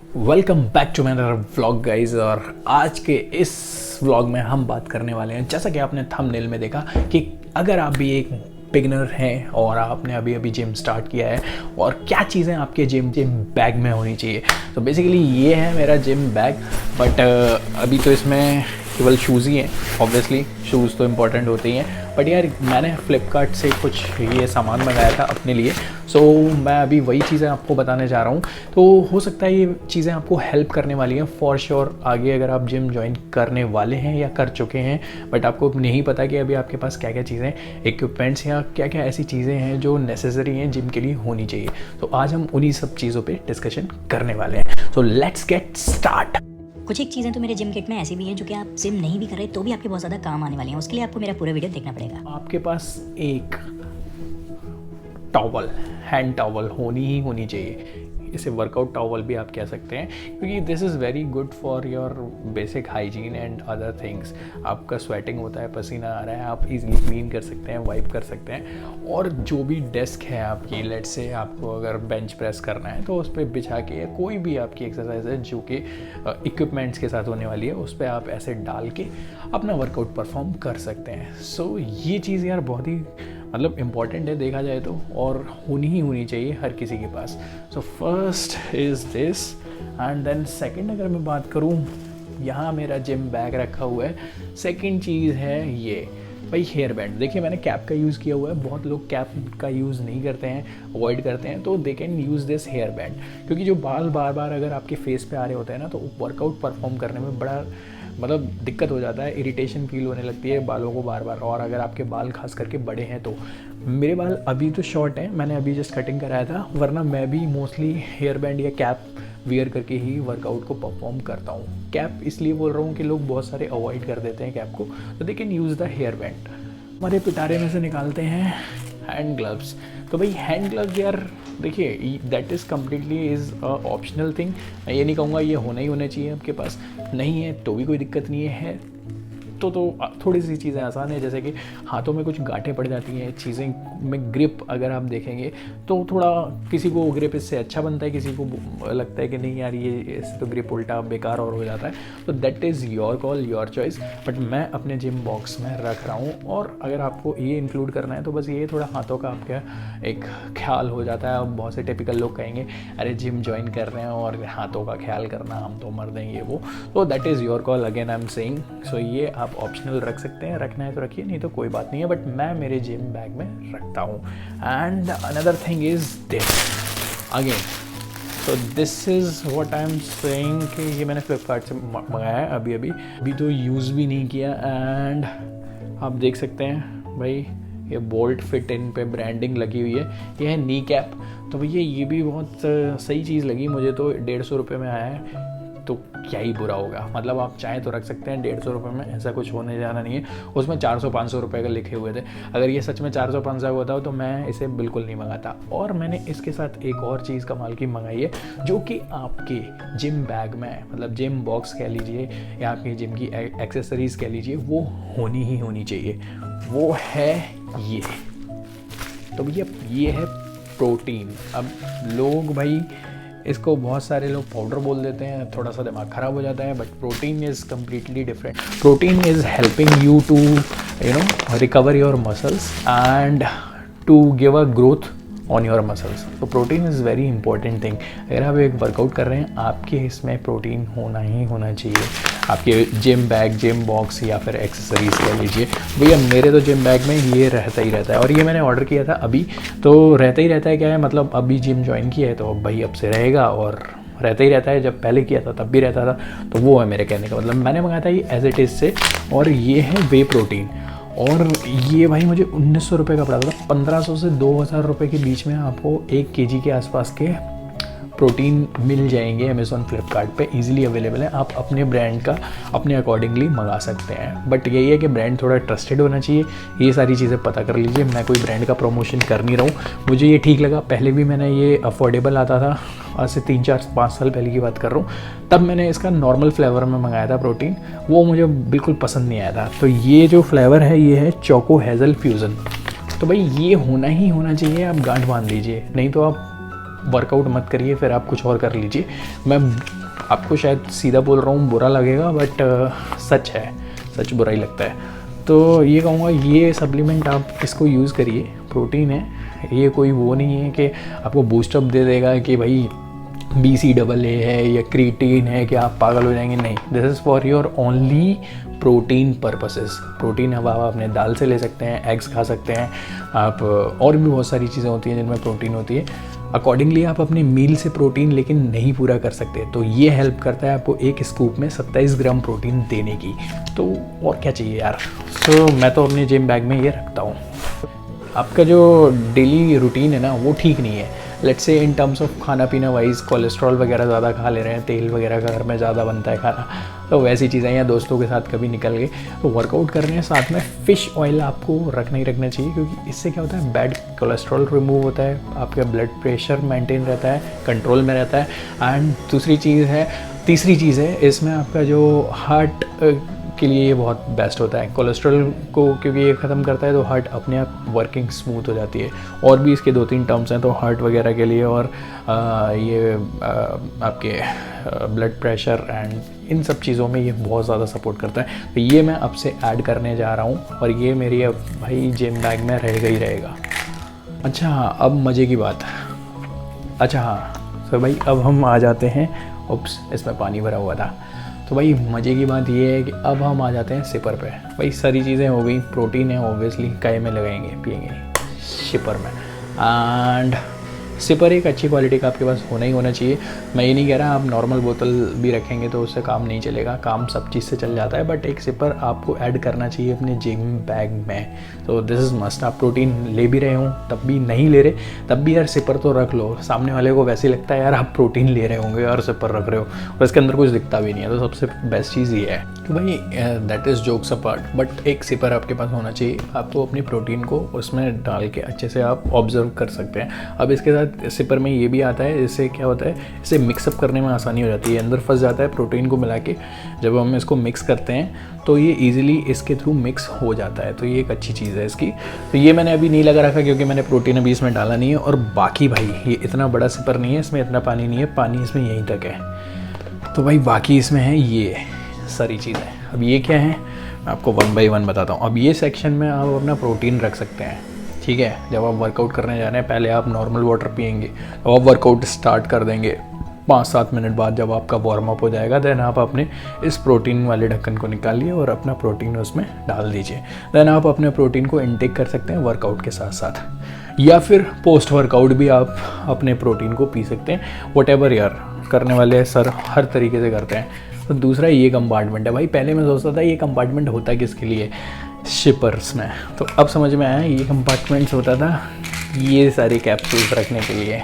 Welcome back to मेरा vlog guys. और आज के इस व्लॉग में हम बात करने वाले हैं, जैसा कि आपने थंबनेल में देखा, कि अगर आप भी एक बिगिनर हैं और आपने अभी अभी जिम स्टार्ट किया है और क्या चीज़ें आपके जिम बैग में होनी चाहिए। तो बेसिकली ये है मेरा जिम बैग, बट अभी तो इसमें केवल शूज़ ही हैं। ऑब्वियसली शूज़ तो इम्पॉर्टेंट होते ही हैं, बट यार मैंने फ्लिपकार्ट से कुछ ये सामान मंगाया था अपने लिए। सो मैं अभी वही चीज़ें आपको बताने जा रहा हूँ। तो हो सकता है ये चीज़ें आपको हेल्प करने वाली हैं फॉर श्योर। आगे अगर आप जिम ज्वाइन करने वाले हैं या कर चुके हैं, बट आपको नहीं पता कि अभी आपके पास क्या क्या चीज़ें, इक्विपमेंट्स या क्या क्या ऐसी चीज़ें हैं जो नेसेसरी हैं जिम के लिए होनी चाहिए। तो आज हम उन्हीं सब चीज़ों पर डिस्कशन करने वाले हैं। So let's get start. कुछ एक चीज़ें तो मेरे जिम किट में ऐसी भी हैं जो कि आप जिम नहीं भी कर रहे तो भी आपके बहुत ज़्यादा काम आने वाली हैं। उसके लिए आपको मेरा पूरा वीडियो देखना पड़ेगा। आपके पास एक टॉवल, हैंड टॉवल होनी ही चाहिए। इसे वर्कआउट टॉवल भी आप कह सकते हैं, क्योंकि this is very good for your basic hygiene and other things. आपका स्वेटिंग होता है, पसीना आ रहा है, आप इजीली क्लीन कर सकते हैं, वाइप कर सकते हैं। और जो भी डेस्क है आपकी, लेट से आपको अगर बेंच प्रेस करना है तो उस पर बिछा के, या कोई भी आपकी एक्सरसाइज है जो कि इक्विपमेंट्स के साथ होने वाली है, उस पर आप ऐसे डाल के अपना वर्कआउट परफॉर्म कर सकते हैं। सो ये चीज़ यार बहुत ही मतलब इम्पॉर्टेंट है देखा जाए तो, और होनी ही होनी चाहिए हर किसी के पास। So first is this, and then second अगर मैं बात करूँ, यहाँ मेरा जिम बैग रखा हुआ है। सेकंड चीज़ है ये भाई, हेयर बैंड। देखिए मैंने कैप का यूज़ किया हुआ है, बहुत लोग कैप का यूज़ नहीं करते हैं, अवॉइड करते हैं, तो they can use this hair band. क्योंकि जो बाल बार बार अगर आपके फेस पे आ रहे होते हैं ना, तो वर्कआउट परफॉर्म करने में बड़ा मतलब दिक्कत हो जाता है, इरिटेशन फील होने लगती है बालों को बार बार। और अगर आपके बाल खास करके बड़े हैं, तो मेरे बाल अभी तो शॉर्ट हैं, मैंने अभी जस्ट कटिंग कराया था, वरना मैं भी मोस्टली हेयर बैंड या कैप वियर करके ही वर्कआउट को परफॉर्म करता हूँ। कैप इसलिए बोल रहा हूँ कि लोग बहुत सारे अवॉइड कर देते हैं कैप को, तो they can use the hair band. हमारे पिटारे में से निकालते हैं हैंड ग्लव्स। तो भाई हैंड ग्लव्स यार देखिए, that is completely is optional thing. मैं ये नहीं कहूँगा ये होना ही होना चाहिए, आपके पास नहीं है तो भी कोई दिक्कत नहीं है। तो थोड़ी सी चीज़ें आसान है, जैसे कि हाथों में कुछ गांठें पड़ जाती हैं, चीज़ें में ग्रिप अगर आप देखेंगे तो थोड़ा किसी को ग्रिप इससे अच्छा बनता है, किसी को लगता है कि नहीं यार ये इससे तो ग्रिप उल्टा बेकार और हो जाता है। तो that is your call, your choice, but मैं अपने जिम बॉक्स में रख रहा हूँ। और अगर आपको ये इंक्लूड करना है तो बस ये थोड़ा हाथों का आपका एक ख्याल हो जाता है। अब बहुत से टिपिकल लोग कहेंगे अरे जिम ज्वाइन कर रहे हैं और हाथों का ख्याल करना, हम तो मर देंगे वो। तो that is your call, again I am saying. So ये आप ऑप्शनल रख सकते हैं, रखना है तो रखिए, नहीं तो कोई बात नहीं है, बट मैं मेरे जिम बैग में रखता हूँ। And another thing is this again. So this is what I am saying कि ये मैंने फ्लिपकार्ट से मंगाया है अभी तो यूज़ भी नहीं किया। एंड आप देख सकते हैं भाई, ये बोल्ट फिट इन पे ब्रांडिंग लगी हुई है। ये है नी कैप। तो भैया ये भी बहुत सही चीज़ लगी मुझे, तो 150 रुपये में आया है, तो क्या ही बुरा होगा। मतलब आप चाहें तो रख सकते हैं, 150 रुपये में ऐसा कुछ होने जाना नहीं है। उसमें 400-500 रुपये का लिखे हुए थे। अगर ये सच में 400-500 का होता तो मैं इसे बिल्कुल नहीं मंगाता। और मैंने इसके साथ एक और चीज़ कमाल की मंगाई है, जो कि आपके जिम बैग में, मतलब जिम बॉक्स कह लीजिए या आपकी जिम की एक्सेसरीज़ कह लीजिए, वो होनी ही होनी चाहिए। वो है ये। तो भैया ये है प्रोटीन। अब लोग भाई इसको बहुत सारे लोग पाउडर बोल देते हैं, थोड़ा सा दिमाग ख़राब हो जाता है, but protein is completely different. Protein is helping you to recover your muscles and to give a growth on your muscles. तो protein is very important thing. अगर आप एक वर्कआउट कर रहे हैं, आपके इसमें प्रोटीन होना ही होना चाहिए, आपके जिम बैग, जिम बॉक्स या फिर एक्सेसरीज कह लीजिए। भैया मेरे तो जिम बैग में ये रहता ही रहता है, और ये मैंने ऑर्डर किया था अभी, तो रहता ही रहता है। क्या है मतलब, अभी जिम ज्वाइन किया है तो अब भाई अब से रहेगा, और रहता ही रहता है। जब पहले किया था तब भी रहता था, तो वो है मेरे कहने का मतलब। मैंने मंगाया था ये एज इट इज़ से, और ये है वे प्रोटीन। और ये भाई मुझे 1900 रुपये का पड़ा था। 1500 से 2000 रुपये के बीच में आपको 1 kg के आसपास के प्रोटीन मिल जाएंगे अमेज़ॉन, फ्लिपकार्ट पे इजीली अवेलेबल है। आप अपने ब्रांड का अपने अकॉर्डिंगली मंगा सकते हैं, बट यही है कि ब्रांड थोड़ा ट्रस्टेड होना चाहिए। ये सारी चीज़ें पता कर लीजिए। मैं कोई ब्रांड का प्रमोशन कर नहीं रहा हूँ, मुझे ये ठीक लगा। पहले भी मैंने ये अफोर्डेबल आता था, आज से 3-4-5 साल पहले की बात कर रहा हूँ, तब मैंने इसका नॉर्मल फ्लेवर में मंगाया था प्रोटीन, वो मुझे बिल्कुल पसंद नहीं आया था। तो ये जो फ्लेवर है ये है चोको हेज़ल फ्यूज़न। तो भाई ये होना ही होना चाहिए, आप गांठ बांध लीजिए, नहीं तो आप वर्कआउट मत करिए, फिर आप कुछ और कर लीजिए। मैं आपको शायद सीधा बोल रहा हूँ, बुरा लगेगा, बट सच है, सच बुरा ही लगता है। तो ये कहूँगा, ये सप्लीमेंट आप इसको यूज़ करिए, प्रोटीन है ये, कोई वो नहीं है कि आपको बूस्टअप दे देगा कि भाई BCAA है या क्रीटीन है कि आप पागल हो जाएंगे। नहीं, this is for your only protein purposes. Protein अब आप अपने दाल से ले सकते हैं, एग्स खा सकते हैं आप, और भी बहुत सारी चीज़ें होती हैं जिनमें प्रोटीन होती है। अकॉर्डिंगली आप अपने मील से प्रोटीन लेकिन नहीं पूरा कर सकते, तो ये हेल्प करता है आपको एक स्कूप में 27 ग्राम प्रोटीन देने की। तो और क्या चाहिए यार। तो मैं तो अपने जिम बैग में ये रखता हूँ। आपका जो डेली रूटीन है ना वो ठीक नहीं है, let's say in terms of खाना पीना वाइज, कोलेस्ट्रॉल वगैरह ज़्यादा खा ले रहे हैं, तेल वगैरह का घर में ज़्यादा बनता है खाना, तो वैसी चीज़ें, या दोस्तों के साथ कभी निकल गए, तो वर्कआउट कर रहे हैं साथ में फ़िश ऑयल आपको रखना ही रखना चाहिए, क्योंकि इससे क्या होता है, बैड कोलेस्ट्रॉल रिमूव होता है, आपका ब्लड प्रेशर मेंटेन रहता है, कंट्रोल में रहता है। एंड तीसरी चीज़ है इसमें आपका जो हार्ट के लिए ये बहुत बेस्ट होता है, कोलेस्ट्रॉल को क्योंकि ये ख़त्म करता है, तो हार्ट अपने आप वर्किंग स्मूथ हो जाती है। और भी इसके 2-3 टर्म्स हैं तो हार्ट वगैरह के लिए, और आपके ब्लड प्रेशर एंड इन सब चीज़ों में ये बहुत ज़्यादा सपोर्ट करता है। तो ये मैं अब से ऐड करने जा रहा हूँ, और ये मेरी अब भाई जिम बैग में रहेगा ही रहेगा। अच्छा हाँ, अब मज़े की बात। अच्छा हाँ, तो भाई अब हम आ जाते हैं, उप्स इसमें पानी भरा हुआ था। तो भाई मज़े की बात ये है कि अब हम आ जाते हैं सिपर पे। भाई सारी चीज़ें हो गई, प्रोटीन है ऑब्वियसली, काय में लगाएंगे पिएंगे सिपर में। एंड सिपर एक अच्छी क्वालिटी का आपके पास होना ही होना चाहिए। मैं ये नहीं कह रहा आप नॉर्मल बोतल भी रखेंगे तो उससे काम नहीं चलेगा, काम सब चीज़ से चल जाता है, बट एक सिपर आपको ऐड करना चाहिए अपने जिम बैग में। तो दिस इज़ मस्ट। आप प्रोटीन ले भी रहे हो तब भी, नहीं ले रहे तब भी यार सिपर तो रख लो। सामने वाले को वैसे ही लगता है यार आप प्रोटीन ले रहे होंगे और सिपर रख रहे हो, और इसके अंदर कुछ दिखता भी नहीं है। तो सबसे बेस्ट चीज़ ये है कि भाई that is jokes apart, but एक सिपर आपके पास होना चाहिए। आपको अपनी प्रोटीन को उसमें डाल के अच्छे से आप ऑब्जर्व कर सकते हैं। अब इसके साथ सिपर में ये भी आता है, इससे क्या होता है, इसे मिक्सअप करने में आसानी हो जाती है, अंदर फंस जाता है प्रोटीन को मिला के। जब हम इसको मिक्स करते हैं तो ये इजीली इसके थ्रू मिक्स हो जाता है, तो ये एक अच्छी चीज़ है इसकी। तो ये मैंने अभी नहीं लगा रखा क्योंकि मैंने प्रोटीन अभी इसमें डाला नहीं है। और बाकी भाई ये इतना बड़ा सिपर नहीं है, इसमें इतना पानी नहीं है, पानी इसमें यहीं तक है। तो भाई बाकी इसमें है ये सारी चीज़ें। अब ये क्या है मैं आपको 1 बाय 1 बताता हूँ। अब ये सेक्शन में आप अपना प्रोटीन रख सकते हैं, ठीक है। जब आप वर्कआउट करने जा रहे हैं, पहले आप नॉर्मल वाटर पियेंगे, अब आप वर्कआउट स्टार्ट कर देंगे, 5-7 मिनट बाद जब आपका वार्म अप हो जाएगा, देन आप अपने इस प्रोटीन वाले ढक्कन को निकालिए और अपना प्रोटीन उसमें डाल दीजिए। देन आप अपने प्रोटीन को इनटेक कर सकते हैं वर्कआउट के साथ साथ, या फिर पोस्ट वर्कआउट भी आप अपने प्रोटीन को पी सकते हैं। व्हाटएवर यार, करने वाले सर हर तरीके से करते हैं। तो दूसरा ये कंपार्टमेंट है भाई। पहले मैं सोचता था ये कंपार्टमेंट होता किसके लिए, शिपर्स में, तो अब समझ में आया ये कंपार्टमेंट्स होता था ये सारे कैप्सूल्स रखने के लिए,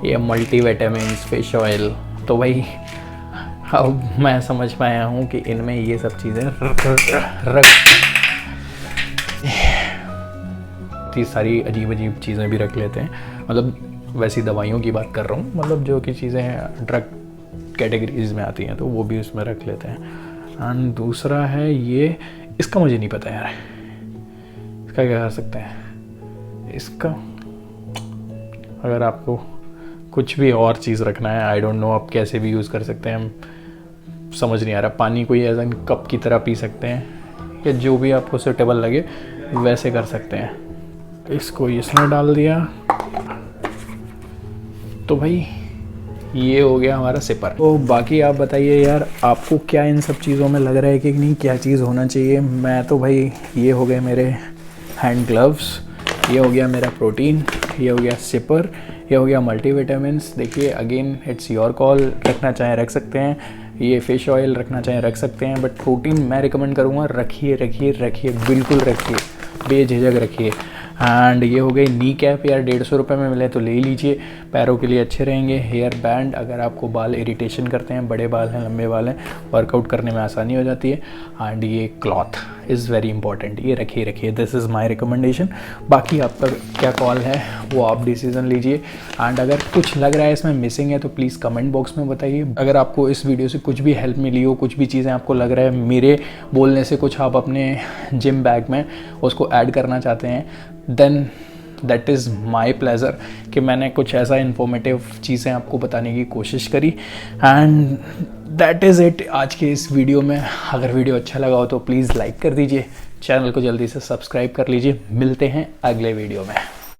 ये मल्टीविटामिन्स, फिश ऑयल। तो भाई अब मैं समझ पाया हूँ कि इनमें ये सब चीज़ें इतनी सारी अजीब अजीब चीज़ें भी रख लेते हैं। मतलब वैसी दवाइयों की बात कर रहा हूँ, मतलब जो कि चीज़ें ड्रग कैटेगरीज में आती हैं तो वो भी उसमें रख लेते हैं। एंड दूसरा है ये, इसका मुझे नहीं पता यार, इसका क्या कर सकते हैं। इसका अगर आपको कुछ भी और चीज़ रखना है, आई डोंट नो आप कैसे भी यूज़ कर सकते हैं, हम समझ नहीं आ रहा। पानी कोई एज एन कप की तरह पी सकते हैं, या जो भी आपको सूटेबल लगे वैसे कर सकते हैं। इसको इसमें डाल दिया, तो भाई ये हो गया हमारा सिपर। तो बाकी आप बताइए यार, आपको क्या इन सब चीज़ों में लग रहा है कि नहीं, क्या चीज़ होना चाहिए। मैं तो भाई ये हो गए मेरे हैंड ग्लव्स, ये हो गया मेरा प्रोटीन, ये हो गया सिपर, ये हो गया मल्टीविटामिन्स। देखिए अगेन इट्स योर कॉल, रखना चाहें रख सकते हैं, ये फ़िश ऑयल रखना चाहें रख सकते हैं, बट प्रोटीन मैं रिकमेंड करूँगा रखिए रखिए रखिए, बिल्कुल रखिए, बेझिझक रखिए। एंड ये हो गई नी कैप, यार 150 रुपये में मिले तो ले लीजिए, पैरों के लिए अच्छे रहेंगे। हेयर बैंड, अगर आपको बाल इरिटेशन करते हैं, बड़े बाल हैं, लंबे बाल हैं, वर्कआउट करने में आसानी हो जाती है। एंड ये क्लॉथ इज़ वेरी इंपॉर्टेंट, ये रखिए, दिस इज़ माई रिकमेंडेशन। बाकी आपका क्या कॉल है वो आप डिसीज़न लीजिए। एंड अगर कुछ लग रहा है इसमें मिसिंग है तो प्लीज़ कमेंट बॉक्स में बताइए। अगर आपको इस वीडियो से कुछ भी हेल्प मिली हो, कुछ भी चीज़ें आपको लग रहा है मेरे बोलने से कुछ आप अपने जिम बैग में उसको ऐड करना चाहते हैं, then that is my pleasure कि मैंने कुछ ऐसा इन्फॉर्मेटिव चीज़ें आपको बताने की कोशिश करी। एंड दैट इज़ इट आज के इस वीडियो में। अगर वीडियो अच्छा लगा हो तो प्लीज़ लाइक कर दीजिए, चैनल को जल्दी से सब्सक्राइब कर लीजिए। मिलते हैं अगले वीडियो में।